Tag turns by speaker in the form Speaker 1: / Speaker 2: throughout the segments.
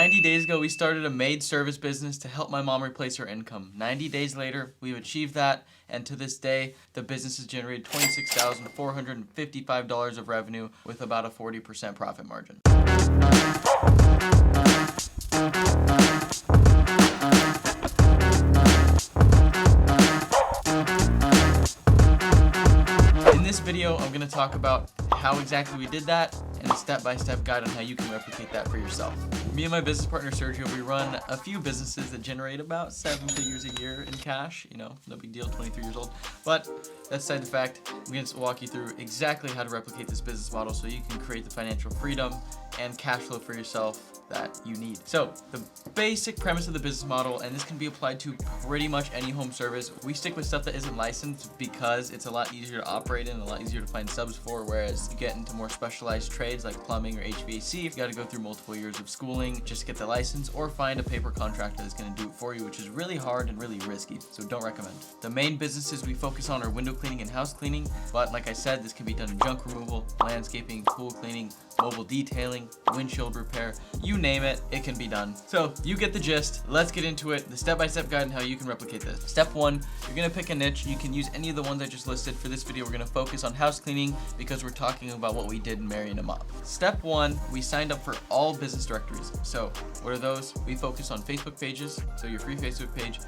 Speaker 1: 90 days ago, we started a MAID service business to help my mom replace her income. 90 days later, we've achieved that, and to this day, the business has generated $26,455 of revenue with about a 40% profit margin. In this video, I'm going to talk about how exactly we did that and a step-by-step guide on how you can replicate that for yourself. Me and my business partner Sergio, we run a few businesses that generate about 7 figures a year in cash. You know, no big deal, 23 years old. But that's aside the fact, I'm going to walk you through exactly how to replicate this business model so you can create the financial freedom and cash flow for yourself that you need. So the basic premise of the business model, and this can be applied to pretty much any home service, we stick with stuff that isn't licensed because it's a lot easier to operate in, a lot easier to find subs for, whereas you get into more specialized trades like plumbing or HVAC, you've got to go through multiple years of schooling just to get the license, or find a paper contractor that's going to do it for you, which is really hard and really risky, so don't recommend. The main businesses we focus on are window cleaning and house cleaning, but like I said, this can be done in junk removal, landscaping, pool cleaning, mobile detailing, windshield repair, you name it, it can be done. So you get the gist. Let's get into it. The step-by-step guide on how you can replicate this. Step 1, you're gonna pick a niche. You can use any of the ones I just listed. For this video, we're gonna focus on house cleaning because we're talking about what we did in marrying a mop. Step 1, we signed up for all business directories. So what are those? We focus on Facebook pages, so your free Facebook page,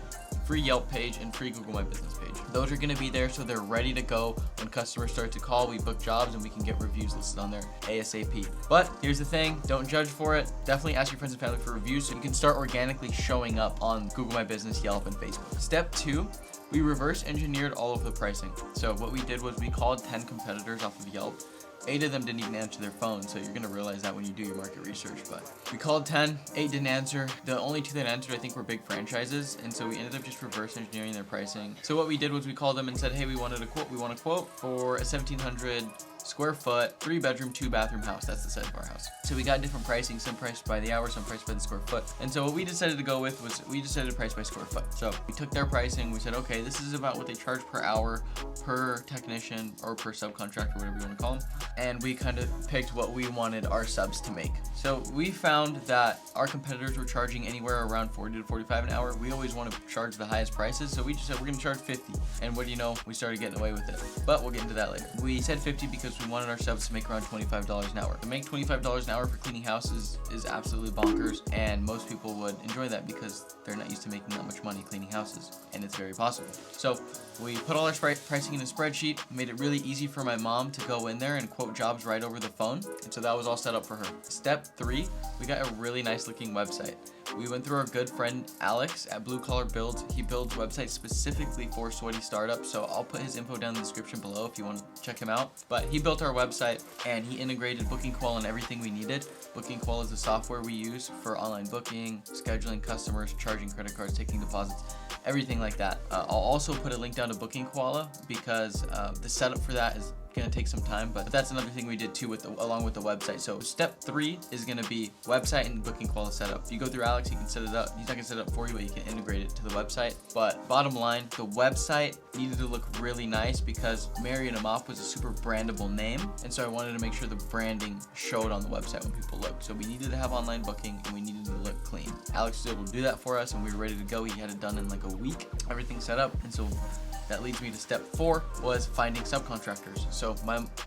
Speaker 1: free Yelp page, and free Google My Business page. Those are gonna be there so they're ready to go when customers start to call. We book jobs and we can get reviews listed on there ASAP. But here's the thing, don't judge for it. Definitely ask your friends and family for reviews so you can start organically showing up on Google My Business, Yelp, and Facebook. Step 2, we reverse engineered all of the pricing. So what we did was we called 10 competitors off of Yelp. 8 of them didn't even answer their phone, so you're gonna realize that when you do your market research. But we called 10, 8 didn't answer. The only 2 that answered, I think, were big franchises, and so we ended up just reverse engineering their pricing. So what we did was we called them and said, hey, we want a quote for a 1,700 square foot, 3-bedroom, 2-bathroom house. That's the size of our house. So we got different pricing, some priced by the hour, some priced by the square foot. And so what we decided to go with was we decided to price by square foot. So we took their pricing, we said, okay, this is about what they charge per hour, per technician, or per subcontractor, whatever you want to call them. And we kind of picked what we wanted our subs to make. So we found that our competitors were charging anywhere around 40 to 45 an hour. We always want to charge the highest prices, so we just said we're going to charge 50. And what do you know? We started getting away with it. But we'll get into that later. We said 50 because we wanted our subs to make around $25 an hour. To make $25 an hour for cleaning houses is absolutely bonkers, and most people would enjoy that because they're not used to making that much money cleaning houses, and it's very possible. So we put all our pricing in a spreadsheet, made it really easy for my mom to go in there and quote jobs right over the phone, and so that was all set up for her. Step 3, we got a really nice looking website. We went through our good friend Alex at Blue Collar Builds. He builds websites specifically for sweaty startups, so I'll put his info down in the description below if you want to check him out. But he built our website and he integrated BookingQuell and everything we needed. BookingQuell is the software we use for online booking, scheduling customers, charging credit cards, taking deposits, everything like that. I'll also put a link down to BookingQuell because the setup for that is gonna take some time, but that's another thing we did too along with the website. So step 3 is gonna be website and BookingQuell setup. If you go through Alex, he can set it up. He's not gonna set it up for you, but you can integrate it to the website. But bottom line, the website needed to look really nice because Marrying a Mop was a super brandable name, and so I wanted to make sure the branding showed on the website when people looked. So we needed to have online booking and we needed to look clean. Alex was able to do that for us and we were ready to go. He had it done in like a week, everything set up, and so that leads me to step 4, was finding subcontractors. So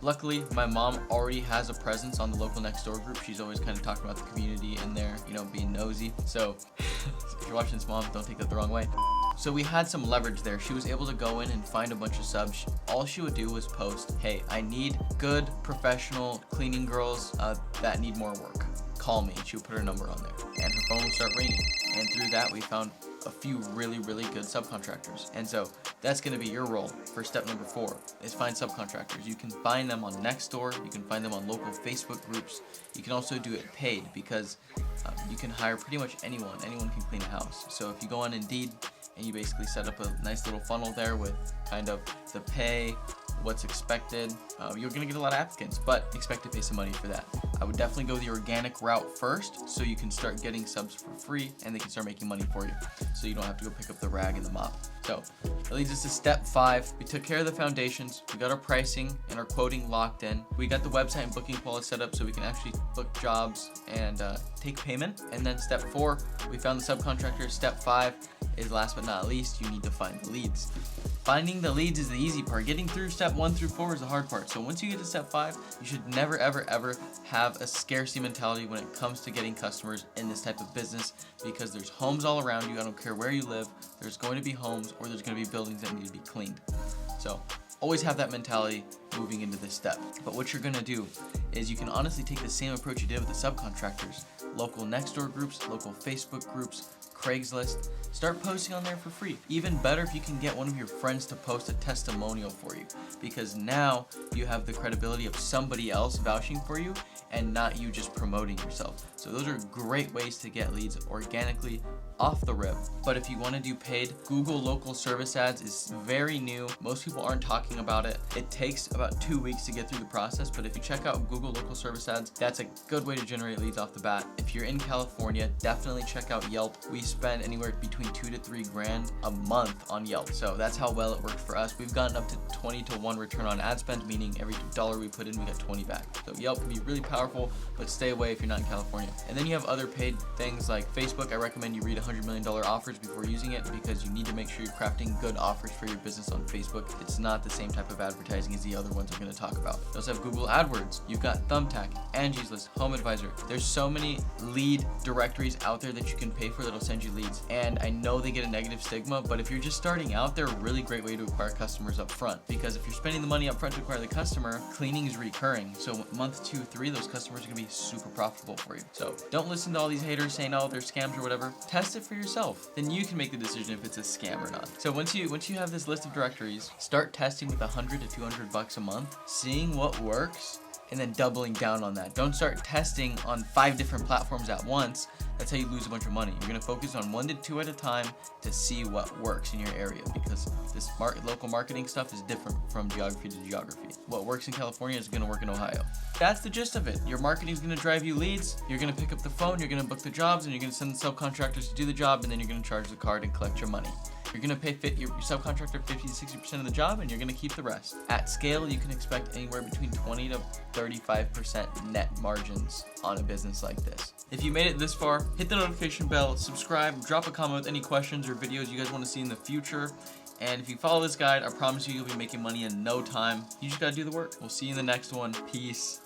Speaker 1: luckily, my mom already has a presence on the local next door group. She's always kind of talking about the community in there, you know, being nosy. So if you're watching this, mom, don't take that the wrong way. So we had some leverage there. She was able to go in and find a bunch of subs. All she would do was post, hey, I need good professional cleaning girls that need more work. Call me. She would put her number on there and her phone would start ringing. And through that, we found a few really good subcontractors. And so that's going to be your role for step number 4, is find subcontractors. You can find them on Nextdoor, you can find them on local Facebook groups. You can also do it paid because you can hire pretty much anyone can clean a house. So if you go on Indeed and you basically set up a nice little funnel there with kind of the pay, what's expected, you're gonna get a lot of applicants, but expect to pay some money for that. I would definitely go the organic route first, so you can start getting subs for free and they can start making money for you, so you don't have to go pick up the rag and the mop. So that leads us to step 5. We took care of the foundations, we got our pricing and our quoting locked in, we got the website and booking quality set up so we can actually book jobs and take payment. And then step 4, we found the subcontractors. Step 5 is, last but not least, you need to find the leads. Finding the leads is the easy part. Getting through step 1 through 4 is the hard part. So once you get to step 5, you should never, ever, ever have a scarcity mentality when it comes to getting customers in this type of business, because there's homes all around you. I don't care where you live, there's going to be homes or there's going to be buildings that need to be cleaned. So always have that mentality moving into this step. But what you're going to do is you can honestly take the same approach you did with the subcontractors. Local Nextdoor groups, local Facebook groups, Craigslist. Start posting on there for free. Even better if you can get one of your friends to post a testimonial for you, because now you have the credibility of somebody else vouching for you and not you just promoting yourself. So those are great ways to get leads organically off the rip. But if you want to do paid, Google local service ads is very new. Most people aren't talking about it. It takes about 2 weeks to get through the process, but if you check out Google local service ads, that's a good way to generate leads off the bat. If you're in California, definitely check out Yelp. We spend anywhere between $2 to $3 grand a month on Yelp. So that's how well it worked for us. We've gotten up to 20 to 1 return on ad spend, meaning every $1 we put in, we get 20 back. So Yelp can be really powerful, but stay away if you're not in California. And then you have other paid things like Facebook. I recommend you read $100 million offers before using it, because you need to make sure you're crafting good offers for your business on Facebook. It's not the same type of advertising as the other ones I'm going to talk about. You also have Google AdWords. You've got Thumbtack, Angie's List, Home Advisor. There's so many lead directories out there that you can pay for that'll send you leads. And I know they get a negative stigma, but if you're just starting out, they're a really great way to acquire customers up front, because if you're spending the money up front to acquire the customer, cleaning is recurring. So month 2, 3, those customers are going to be super profitable for you. So don't listen to all these haters saying, oh, they're scams or whatever. Test it for yourself. Then you can make the decision if it's a scam or not. So once you have this list of directories, start testing with $100 to $200 a month, seeing what works, and then doubling down on that. Don't start testing on 5 different platforms at once. That's how you lose a bunch of money. You're gonna focus on 1 to 2 at a time to see what works in your area, because this local marketing stuff is different from geography to geography. What works in California is gonna work in Ohio. That's the gist of it. Your marketing is gonna drive you leads. You're gonna pick up the phone, you're gonna book the jobs, and you're gonna send the subcontractors to do the job, and then you're gonna charge the card and collect your money. You're gonna pay your subcontractor 50 to 60% of the job, and you're gonna keep the rest. At scale, you can expect anywhere between 20 to 35% net margins on a business like this. If you made it this far, hit the notification bell, subscribe, drop a comment with any questions or videos you guys want to see in the future. And if you follow this guide, I promise you'll be making money in no time. You just gotta do the work. We'll see you in the next one. Peace.